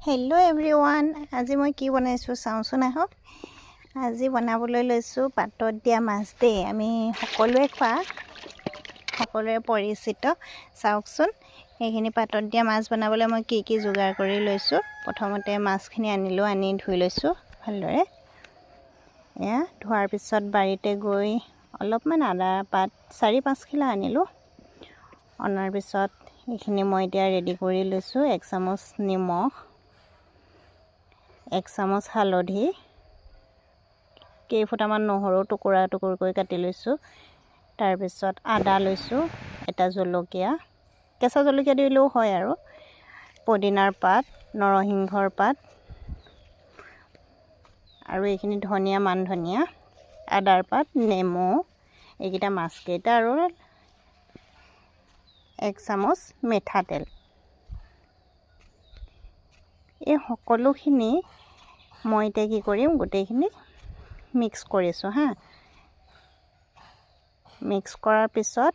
Hello' everyone, আজি মই কি বনাইছোঁ চাওঁচোন আহক। আজি বনাবলৈ লৈছোঁ পাতত দিয়া মাছ দেই। আমি সকলোৱে খোৱা, সকলোৱে পৰিচিত। চাওকচোন, সেইখিনি পাতত দিয়া মাছ বনাবলৈ মই কি যোগাৰ কৰি লৈছোঁ। প্ৰথমতে মাছখিনি আনিলোঁ, আনি ধুই লৈছোঁ ভালদৰে। এয়া ধোৱাৰ পিছত বাৰীতে গৈ অলপমান আদা পাত 4-5 খিলা আনিলোঁ। অনাৰ পিছত এইখিনি মই এতিয়া ৰেডি কৰি লৈছোঁ। 1 চামুচ নিমখ, 1 চামুচ হালধি, কেইফুটামান নহৰু টুকুৰা কৰি কাটি লৈছোঁ। তাৰপিছত আদা লৈছোঁ, এটা জলকীয়া, কেঁচা জলকীয়া দিলেও হয় আৰু, পদিনাৰ পাত, নৰসিংহৰ পাত, আৰু এইখিনি ধনিয়া, মান ধনিয়া, আদাৰ পাত, নেমু, এইকেইটা মাছকেইটা, আৰু 1 চামুচ মিঠাতেল। এই সকলোখিনি মই এতিয়া কি কৰিম, গোটেইখিনি মিক্স কৰিছোঁ হা। মিক্স কৰাৰ পিছত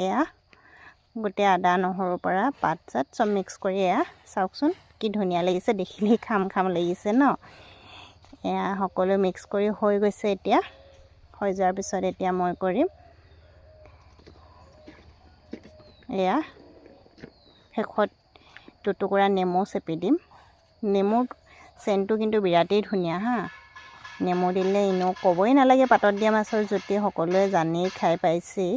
এয়া গোটেই আদা নহৰুৰ পৰা পাত চাত চব মিক্স কৰি এয়া চাওকচোন কি ধুনীয়া লাগিছে, দেখিলেই খাম লাগিছে ন। এয়া সকলো মিক্স কৰি হৈ গৈছে। এতিয়া হৈ যোৱাৰ পিছত এতিয়া মই কৰিম এয়া শেষত দুটুকুৰা নেমু চেপি দিম। নেমুৰ চেণ্টটো কিন্তু বিৰাটেই ধুনীয়া হা। নেমু দিলে এনেও ক'বই নালাগে, পাতত দিয়া মাছৰ জুতি সকলোৱে জানেই, খাই পাইছেই।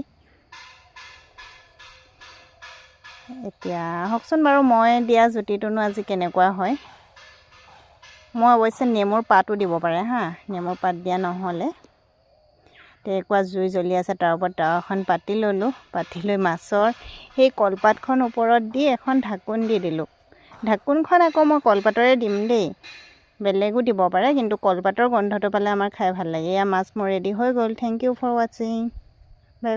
এতিয়া আহকচোন বাৰু মই দিয়া জুতিটোনো আজি কেনেকুৱা হয়। মই অৱশ্যে নেমুৰ পাতো দিব পাৰে হা, নেমুৰ পাত দিয়া নহ'লে। তেনেকুৱা জুই জ্বলি আছে, তাৰ ওপৰত টাৱা এখন পাতি ল'লোঁ। পাতি লৈ মাছৰ সেই কলপাতখন ওপৰত দি এখন ঢাকোন দি দিলোঁ। ঢাকোনখন আকৌ মই কলপাতৰে দিম দেই, বেলেগো দিব পাৰে, কিন্তু কলপাতৰ গোন্ধটো পালে আমাৰ খাই ভাল লাগে। এয়া মাছ মোৰ ৰেডি হৈ গ'ল। থেংক ইউ ফৰ ৱাচিং। বাই।